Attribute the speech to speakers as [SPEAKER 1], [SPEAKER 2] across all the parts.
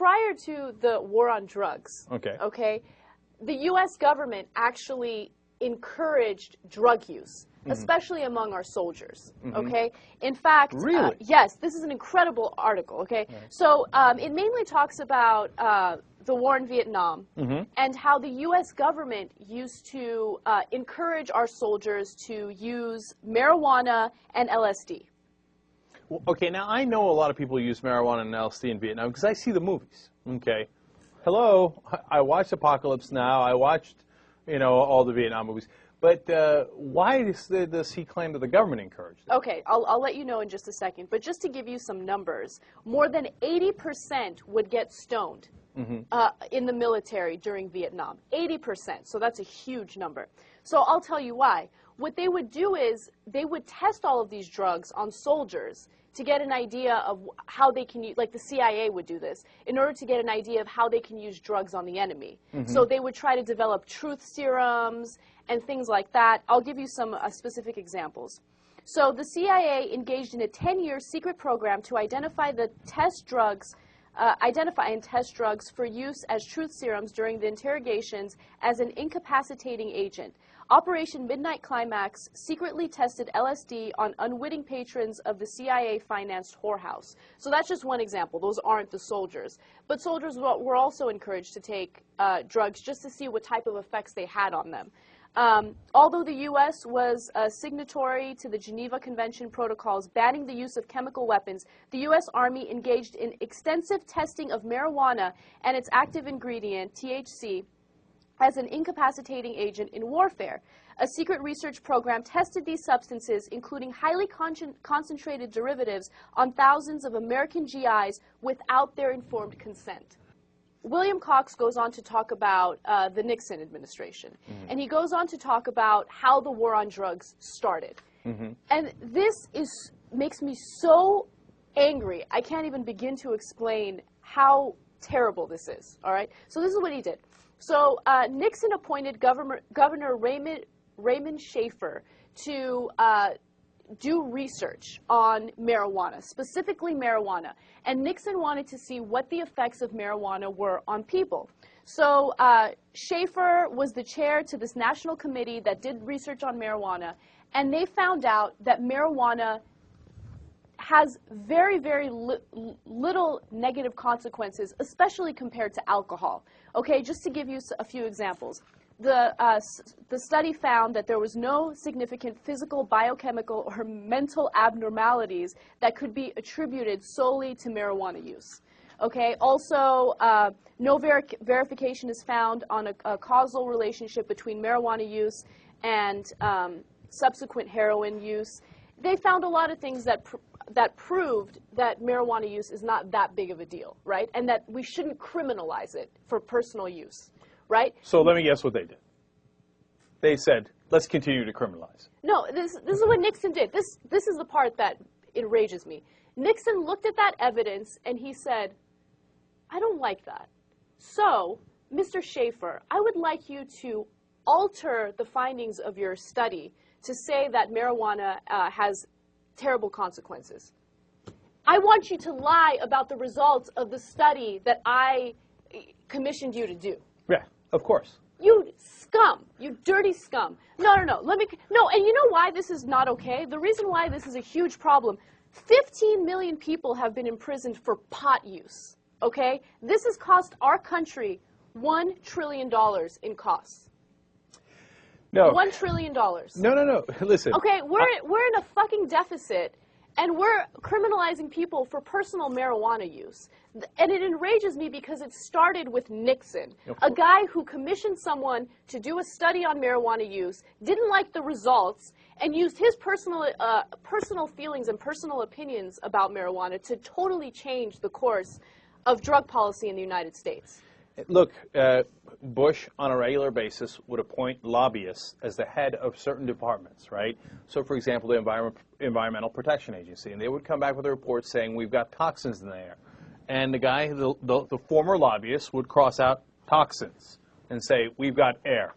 [SPEAKER 1] prior to the war on drugs, okay, the U.S. government actually encouraged drug use, especially among our soldiers, okay? In fact,
[SPEAKER 2] really?
[SPEAKER 1] yes, this is an incredible article, okay? Right. So it mainly talks about the war in Vietnam and how the U.S. government used to encourage our soldiers to use marijuana and LSD.
[SPEAKER 2] Well, okay, now I know a lot of people use marijuana and LSD in Vietnam because I see the movies, okay? Hello, I watched Apocalypse Now, I watched, you know, all the Vietnam movies. But why does he claim that the government encouraged it?
[SPEAKER 1] Okay, I'll let you know in just a second. But just to give you some numbers, more than 80% would get stoned in the military during Vietnam. 80%, so that's a huge number. So I'll tell you why. What they would do is they would test all of these drugs on soldiers to get an idea of how they can use, like the CIA would do this, in order to get an idea of how they can use drugs on the enemy. So they would try to develop truth serums and things like that. I'll give you some specific examples. So the CIA engaged in a 10-year secret program to identify and test drugs for use as truth serums during the interrogations as an incapacitating agent. Operation Midnight Climax secretly tested LSD on unwitting patrons of the CIA-financed whorehouse. So that's just one example. Those aren't the soldiers. But soldiers were also encouraged to take drugs just to see what type of effects they had on them. Although the U.S. was a signatory to the Geneva Convention protocols banning the use of chemical weapons, the U.S. Army engaged in extensive testing of marijuana and its active ingredient, THC, as an incapacitating agent in warfare. A secret research program tested these substances, including highly concentrated derivatives, on thousands of American GIs without their informed consent. William Cox goes on to talk about the Nixon administration, and he goes on to talk about how the war on drugs started. And this makes me so angry, I can't even begin to explain how terrible this is, all right? So this is what he did. So Nixon appointed Governor Raymond Schaefer to do research on marijuana, specifically marijuana. And Nixon wanted to see what the effects of marijuana were on people. So Schaefer was the chair to this national committee that did research on marijuana, and they found out that marijuana has very, very little negative consequences, especially compared to alcohol. Okay, just to give you a few examples. The study found that there was no significant physical, biochemical, or mental abnormalities that could be attributed solely to marijuana use. Okay, also, no verification is found on a causal relationship between marijuana use and subsequent heroin use. They found a lot of things that proved that marijuana use is not that big of a deal, right? And that we shouldn't criminalize it for personal use, right?
[SPEAKER 2] So let me guess what they did. They said, let's continue to criminalize.
[SPEAKER 1] No, this is what Nixon did. This is the part that enrages me. Nixon looked at that evidence and he said, I don't like that. So, Mr. Schaefer, I would like you to alter the findings of your study to say that marijuana has terrible consequences. I want you to lie about the results of the study that I commissioned you to do.
[SPEAKER 2] Yeah, of course.
[SPEAKER 1] You scum. You dirty scum. No, and you know why this is not okay? The reason why this is a huge problem, 15 million people have been imprisoned for pot use, okay? This has cost our country $1 trillion in costs.
[SPEAKER 2] No.
[SPEAKER 1] $1 trillion.
[SPEAKER 2] No. Listen.
[SPEAKER 1] Okay, we're in a fucking deficit, and we're criminalizing people for personal marijuana use. And it enrages me because it started with Nixon, a guy who commissioned someone to do a study on marijuana use, didn't like the results, and used his personal feelings and personal opinions about marijuana to totally change the course of drug policy in the United States.
[SPEAKER 2] Look, Bush, on a regular basis, would appoint lobbyists as the head of certain departments, right? So, for example, the Environmental Protection Agency, and they would come back with a report saying we've got toxins in the air. And the guy, the former lobbyist, would cross out toxins and say, we've got air.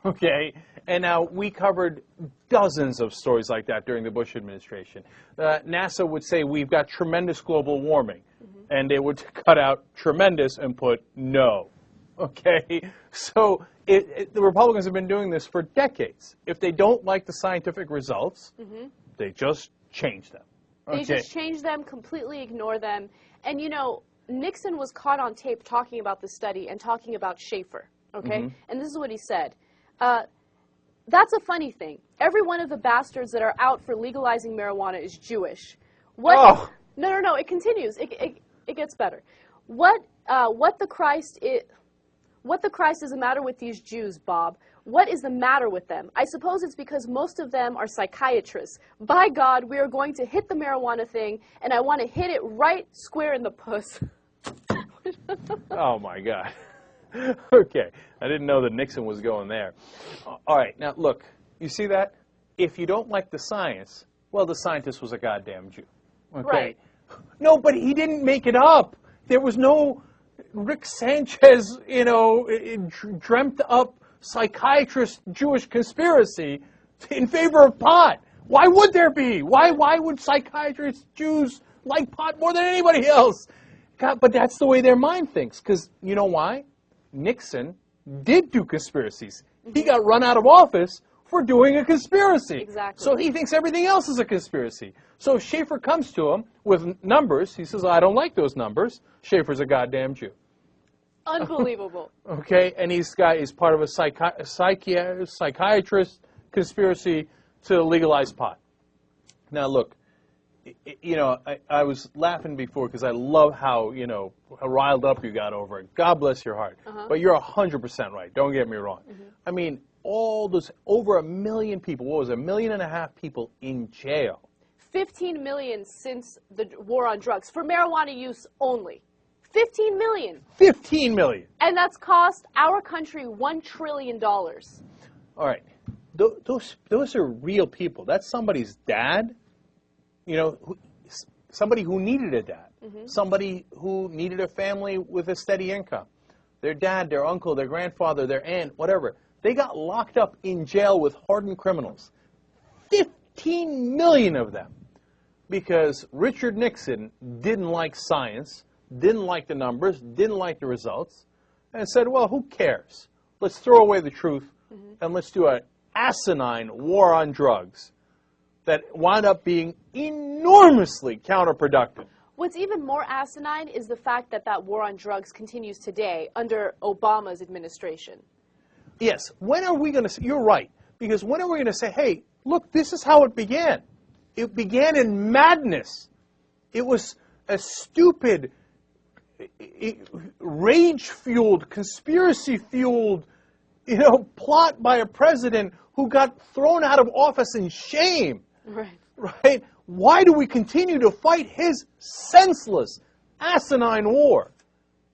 [SPEAKER 2] Okay? And now we covered dozens of stories like that during the Bush administration. NASA would say, we've got tremendous global warming. and they would cut out tremendous and put no. Okay? So the Republicans have been doing this for decades. If they don't like the scientific results, they just change them. Okay?
[SPEAKER 1] They just change them, completely ignore them. And, you know, Nixon was caught on tape talking about the study and talking about Schaefer. Okay? And this is what he said. That's a funny thing. Every one of the bastards that are out for legalizing marijuana is Jewish. No, it continues. It gets better. What the Christ is the matter with these Jews, Bob? What is the matter with them? I suppose it's because most of them are psychiatrists. By God, we are going to hit the marijuana thing, and I want to hit it right square in the puss.
[SPEAKER 2] Oh, my God. Okay. I didn't know that Nixon was going there. All right. Now, look, you see that? If you don't like the science, well, the scientist was a goddamn Jew. Okay?
[SPEAKER 1] Right.
[SPEAKER 2] No, but he didn't make it up. There was no Rick Sanchez, you know, dreamt up psychiatrist Jewish conspiracy in favor of pot. Why would there be? Why would psychiatrists, Jews like pot more than anybody else? God, but that's the way their mind thinks. Because you know why? Nixon did do conspiracies. He got run out of office for doing a conspiracy.
[SPEAKER 1] Exactly.
[SPEAKER 2] So he thinks everything else is a conspiracy. So if Schaefer comes to him with numbers, he says, I don't like those numbers. Schaefer's a goddamn Jew.
[SPEAKER 1] Unbelievable.
[SPEAKER 2] Okay, and he's part of a psychiatrist conspiracy to legalize pot. Now look, you know, I was laughing before because I love how, you know, how riled up you got over it. God bless your heart. But you're 100% right. Don't get me wrong. I mean, all those, over 1 million people, what was it, 1.5 million people in jail.
[SPEAKER 1] 15 million since the war on drugs, for marijuana use only. 15 million.
[SPEAKER 2] 15 million.
[SPEAKER 1] And that's cost our country $1 trillion.
[SPEAKER 2] All right. Those are real people. That's somebody's dad, you know, somebody who needed a dad, somebody who needed a family with a steady income. Their dad, their uncle, their grandfather, their aunt, whatever. They got locked up in jail with hardened criminals. 15 million of them. Because Richard Nixon didn't like science, didn't like the numbers, didn't like the results, and said, well, who cares? Let's throw away the truth, and let's do an asinine war on drugs that wound up being enormously counterproductive.
[SPEAKER 1] What's even more asinine is the fact that that war on drugs continues today under Obama's administration.
[SPEAKER 2] Yes. When are we going to say, you're right, because when are we going to say, hey, look, this is how it began. It began in madness. It was a stupid, rage-fueled, conspiracy-fueled, you know, plot by a president who got thrown out of office in shame.
[SPEAKER 1] Right.
[SPEAKER 2] Right? Why do we continue to fight his senseless, asinine war?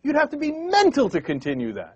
[SPEAKER 2] You'd have to be mental to continue that.